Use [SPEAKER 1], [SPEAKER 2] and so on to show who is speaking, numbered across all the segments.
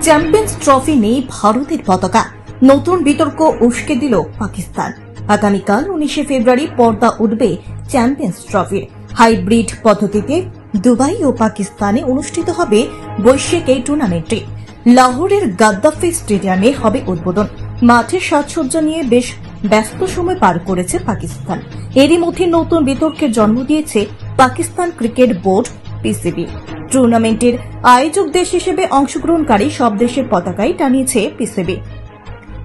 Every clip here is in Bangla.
[SPEAKER 1] চ্যাম্পিয়ন্স ট্রফি নেই ভারতের পতাকা, নতুন বিতর্ক উস্কে দিল পাকিস্তান। আগামীকাল 19 ফেব্রুয়ারি পর্দা উঠবে চ্যাম্পিয়ন্স ট্রফির। হাইব্রিড পদ্ধতিতে দুবাই ও পাকিস্তানে অনুষ্ঠিত হবে বৈশ্বিক এই টুর্নামেন্টটি। লাহোরের গাদ্দাফি স্টেডিয়ামে হবে উদ্বোধন। মাঠের সাজসজ্জা নিয়ে বেশ ব্যস্ত সময় পার করেছে পাকিস্তান। এরই মধ্যে নতুন বিতর্কের জন্ম দিয়েছে পাকিস্তান ক্রিকেট বোর্ড পিসিবি। টুর্নামেন্টের আয়োজক দেশ হিসেবে অংশগ্রহণকারী সব দেশের পতাকাই টানিয়েছে পিসিবি,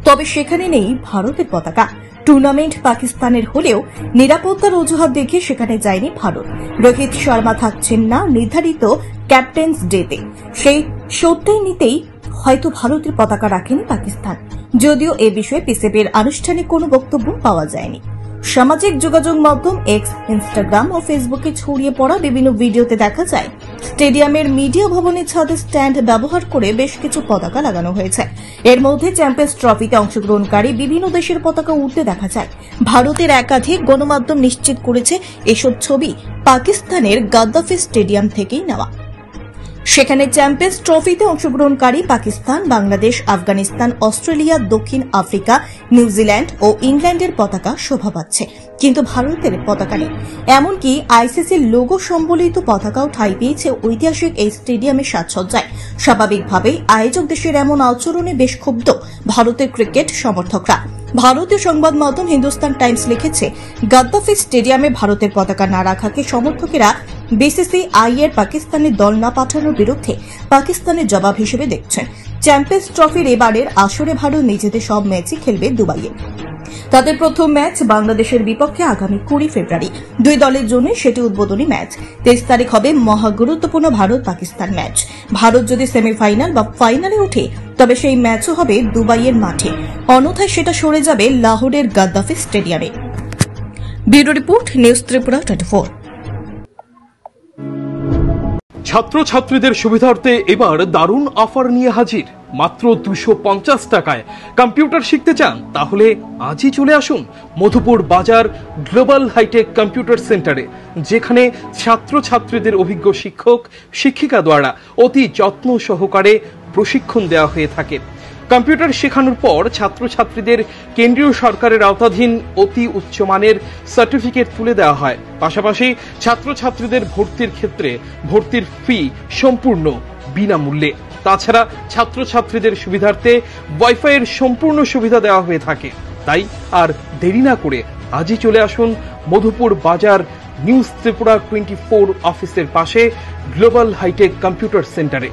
[SPEAKER 1] তবে সেখানে নেই ভারতের পতাকা। টুর্নামেন্ট পাকিস্তানের হলেও নিরাপত্তার অজুহাত দেখে সেখানে যায়নি ভারত। রোহিত শর্মা থাকছেন না নির্ধারিত ক্যাপ্টেন্স ডেতে। সেই সত্যি নিতেই হয়তো ভারতের পতাকা রাখেনি পাকিস্তান, যদিও এ বিষয়ে পিসিবির আনুষ্ঠানিক কোনো বক্তব্য পাওয়া যায়নি। সামাজিক যোগাযোগ মাধ্যম এক্স, ইনস্টাগ্রাম ও ফেসবুকে ছড়িয়ে পড়া বিভিন্ন ভিডিওতে দেখা যায় স্টেডিয়ামের মিডিয়া ভবনের ছাদে স্ট্যান্ড ব্যবহার করে বেশ কিছু পতাকা লাগানো হয়েছে। এর মধ্যে চ্যাম্পিয়ন্স ট্রফিতে অংশগ্রহণকারী বিভিন্ন দেশের পতাকা উঠতে দেখা যায়। ভারতের একাধিক গণমাধ্যম নিশ্চিত করেছে এসব ছবি পাকিস্তানের গাদ্দাফি স্টেডিয়াম থেকেই নেওয়া। সেখানে চ্যাম্পিয়ন্স ট্রফিতে অংশগ্রহণকারী পাকিস্তান, বাংলাদেশ, আফগানিস্তান, অস্ট্রেলিয়া, দক্ষিণ আফ্রিকা, নিউজিল্যান্ড ও ইংল্যান্ডের পতাকা শোভা পাচ্ছে, কিন্তু ভারতের পতাকা নেই। এমনকি আইসিসির লোগো সম্বলিত পতাকাও ঠাঁই পেয়েছে ঐতিহাসিক এই স্টেডিয়ামের সাজসজ্জায়। স্বাভাবিকভাবেই আয়োজক দেশের এমন আচরণে বেশ ক্ষুব্ধ ভারতের ক্রিকেট সমর্থকরা। ভারতীয় সংবাদ মাধ্যম হিন্দুস্তান টাইমস লিখেছে, গাদ্দাফি স্টেডিয়ামে ভারতের পতাকা না রাখাকে সমর্থকেরা বিসিসিআই এর পাকিস্তানের দল না পাঠানোর বিরুদ্ধে পাকিস্তানের জবাব হিসেবে দেখছেন। চ্যাম্পিয়ন্স ট্রফির এবারের আসরে ভারত নিজেদের সব ম্যাচই খেলবে দুবাইয়ে। তাদের প্রথম ম্যাচ বাংলাদেশের বিপক্ষে আগামী 20 ফেব্রুয়ারি। দুই দলের জন্য সেটি উদ্বোধনী ম্যাচ। 23 তারিখ হবে মহা গুরুত্বপূর্ণ ভারত পাকিস্তান ম্যাচ। ভারত যদি সেমিফাইনাল বা ফাইনালে ওঠে তবে সেই ম্যাচও হবে দুবাইয়ের মাঠে, অন্যথায় সেটা সরে যাবে লাহোরের গাদ্দাফি স্টেডিয়ামে। Bureau report, news Tripura 24।
[SPEAKER 2] ছাত্রছাত্রীদের সুবিধার্থে এবার দারুণ অফার নিয়ে হাজির। মাত্র 250 টাকায় কম্পিউটার শিখতে চান? তাহলে আজই চলে আসুন মধুপুর বাজার গ্লোবাল হাইটেক কম্পিউটার সেন্টারে, যেখানে ছাত্রছাত্রীদের অভিজ্ঞ শিক্ষক শিক্ষিকা দ্বারা অতি যত্ন সহকারে প্রশিক্ষণ দেওয়া হয়ে থাকে। কম্পিউটার শেখানোর পর ছাত্রছাত্রীদের কেন্দ্রীয় সরকারের আওতাধীন অতি উচ্চমানের সার্টিফিকেট তুলে দেওয়া হয়। পাশাপাশি ছাত্রছাত্রীদের ভর্তির ক্ষেত্রে ভর্তির ফি সম্পূর্ণ বিনামূল্যে। তাছাড়া ছাত্রছাত্রীদের সুবিধার্থে ওয়াইফাই এর সম্পূর্ণ সুবিধা দেওয়া হয়ে থাকে। তাই আর দেরি না করে আজই চলে আসুন মধুপুর বাজার নিউজ ত্রিপুরা 24 অফিসের পাশে গ্লোবাল হাইটেক কম্পিউটার সেন্টারে।